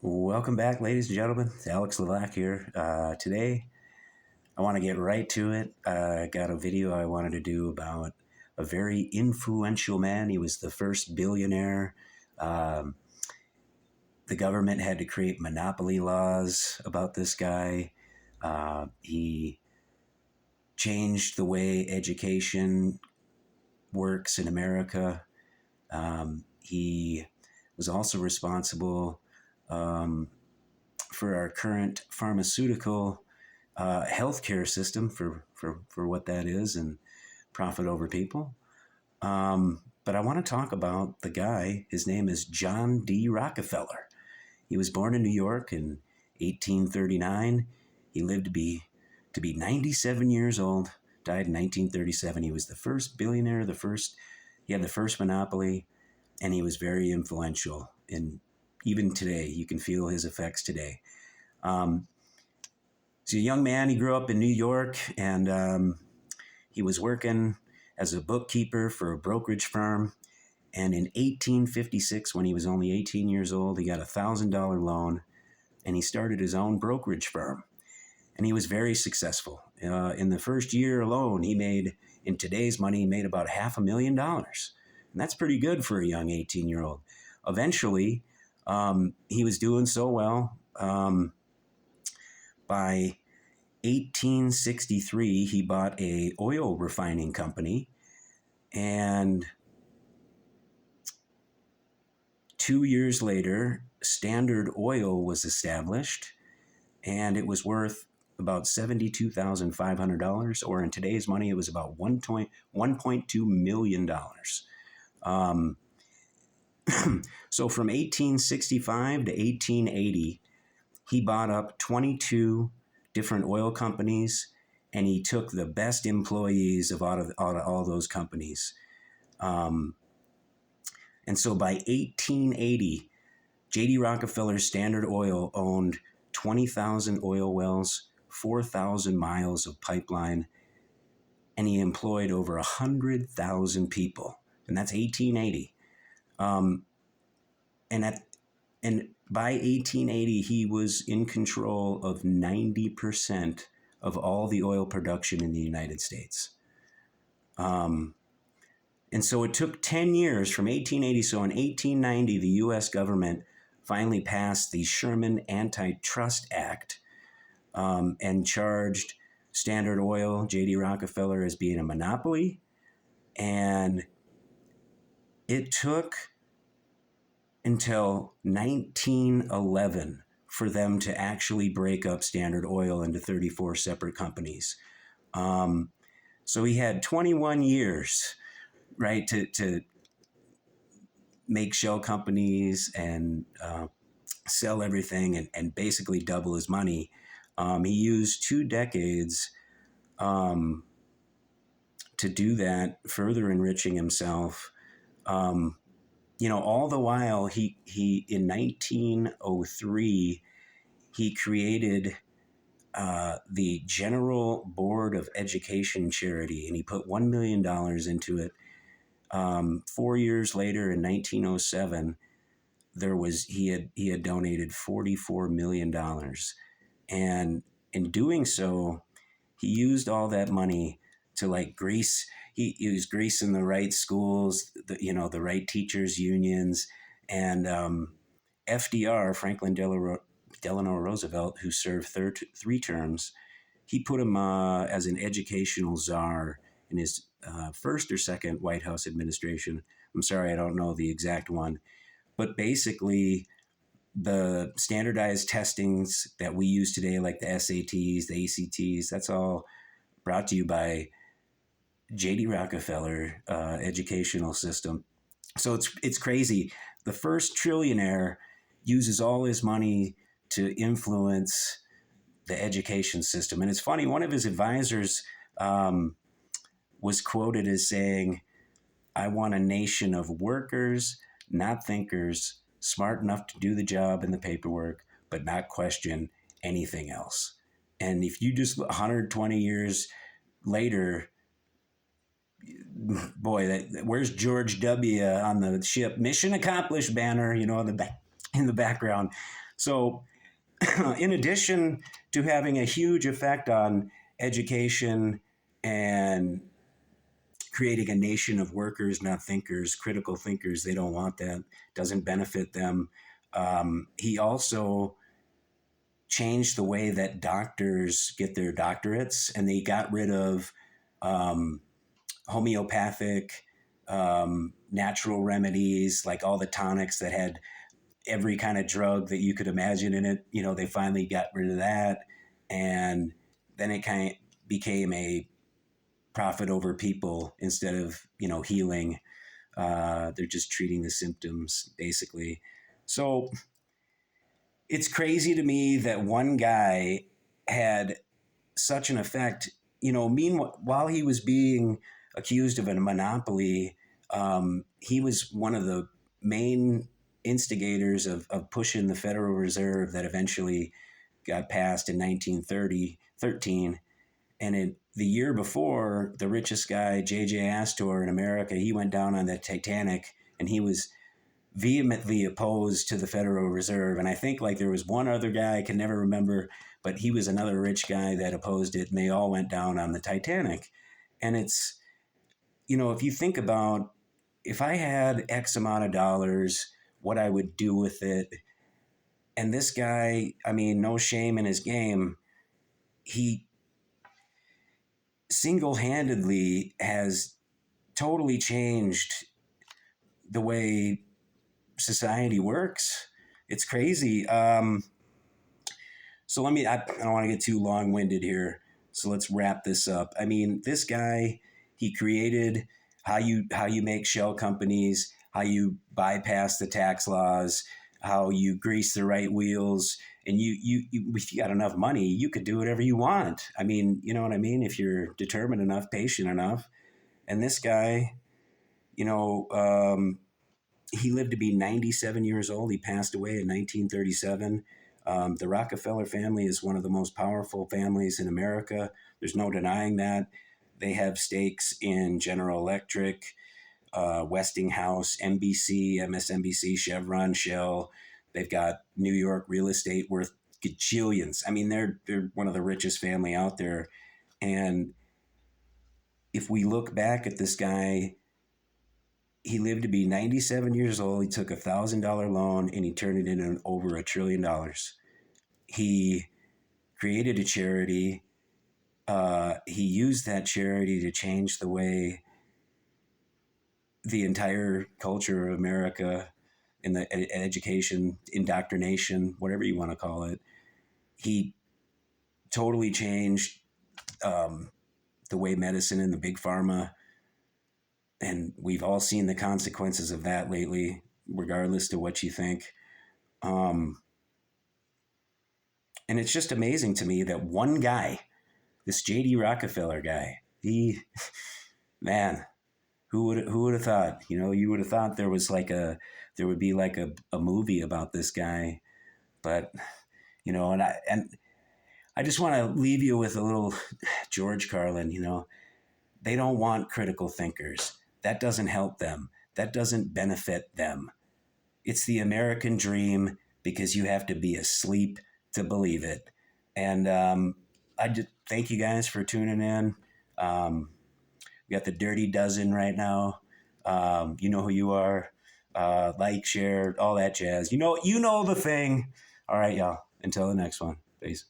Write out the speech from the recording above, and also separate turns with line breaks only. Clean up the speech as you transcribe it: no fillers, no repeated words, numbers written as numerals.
Welcome back, ladies and gentlemen. It's Alex Levac here. Today, I want to get right to it. I got a video I wanted to do about a very influential man. He was the first billionaire. Um, the government had to create monopoly laws about this guy. He changed the way education works in America. He was also responsible for our current pharmaceutical healthcare system for what that is and profit over people. But I want to talk about the guy. His name is John D. Rockefeller. He was born in New York in 1839. He lived to be 97 years old, died in 1937. He was the first billionaire, he had the first monopoly, and he was very influential. And even today, you can feel his effects today. He's a young man. He grew up in New York, and he was working as a bookkeeper for a brokerage firm. And in 1856, when he was only 18 years old, he got a $1,000 loan, and he started his own brokerage firm. And he was very successful. In the first year alone, in today's money, he made about $500,000. And that's pretty good for a young 18-year-old. Eventually, he was doing so well. By 1863, he bought a oil refining company, and 2 years later, Standard Oil was established, and it was worth about $72,500, or in today's money, it was about $1.2 million. So from 1865 to 1880, he bought up 22 different oil companies, and he took the best employees of all those companies. And so by 1880, J.D. Rockefeller's Standard Oil owned 20,000 oil wells, 4,000 miles of pipeline, and he employed over 100,000 people. And that's 1880. And by 1880, he was in control of 90% of all the oil production in the United States. And so it took 10 years from 1880. So in 1890, the U.S. government finally passed the Sherman Antitrust Act and charged Standard Oil, J.D. Rockefeller, as being a monopoly. And it took until 1911 for them to actually break up Standard Oil into 34 separate companies. So he had 21 years, right, to make shell companies and sell everything and basically double his money. He used 2 decades to do that, further enriching himself. All the while, he in 1903, he created the General Board of Education charity, and he put $1 million into it. 4 years later, in 1907, he had donated $44 million, and in doing so, he used all that money to grease. He was greasing the right schools, the right teachers' unions, and FDR, Franklin Delano Roosevelt, who served 3 terms, he put him as an educational czar in his first or second White House administration. I'm sorry, I don't know the exact one. But basically, the standardized testings that we use today, like the SATs, the ACTs, that's all brought to you by J.D. Rockefeller educational system. So it's crazy. The first trillionaire uses all his money to influence the education system. And it's funny, one of his advisors was quoted as saying, "I want a nation of workers, not thinkers, smart enough to do the job and the paperwork, but not question anything else." And if you just 120 years later, boy, where's George W. on the ship? Mission accomplished banner, in the background. So, in addition to having a huge effect on education and creating a nation of workers, not thinkers, critical thinkers, they don't want that, doesn't benefit them. He also changed the way that doctors get their doctorates, and they got rid of um, homeopathic, natural remedies, like all the tonics that had every kind of drug that you could imagine in it. They finally got rid of that. And then it kind of became a profit over people instead of, healing. They're just treating the symptoms, basically. So it's crazy to me that one guy had such an effect. Meanwhile, while he was being accused of a monopoly, he was one of the main instigators of pushing the Federal Reserve that eventually got passed in 1913. And the year before, the richest guy, J.J. Astor in America, he went down on the Titanic, and he was vehemently opposed to the Federal Reserve. And I think like there was one other guy, I can never remember, but he was another rich guy that opposed it, and they all went down on the Titanic. And it's, if you think about, if I had X amount of dollars, what I would do with it. And this guy, I mean, no shame in his game, he single handedly has totally changed the way society works. It's crazy. So I don't want to get too long winded here. So let's wrap this up. I mean, this guy, he created how you make shell companies, how you bypass the tax laws, how you grease the right wheels, and you if you got enough money, you could do whatever you want. I mean, you know what I mean? If you're determined enough, patient enough. And this guy, you know, um, he lived to be 97 years old. He passed away in 1937. The Rockefeller family is one of the most powerful families in America. There's no denying that. They have stakes in General Electric, Westinghouse, NBC, MSNBC, Chevron, Shell. They've got New York real estate worth gajillions. I mean, they're one of the richest family out there. And if we look back at this guy, he lived to be 97 years old. He took $1,000 loan and he turned it into over $1 trillion. He created a charity. He used that charity to change the way the entire culture of America in the education, indoctrination, whatever you want to call it. He totally changed the way medicine and the big pharma, and we've all seen the consequences of that lately, regardless to what you think. Um, and it's just amazing to me that one guy, this J.D. Rockefeller guy, he, man, who would have thought? You would have thought there would be like a movie about this guy, but and I just want to leave you with a little George Carlin. They don't want critical thinkers. That doesn't help them. That doesn't benefit them. It's the American dream because you have to be asleep to believe it. And I just thank you guys for tuning in. We got the Dirty Dozen right now. You know who you are. Like, share, all that jazz. You know the thing. All right, y'all. Until the next one. Peace.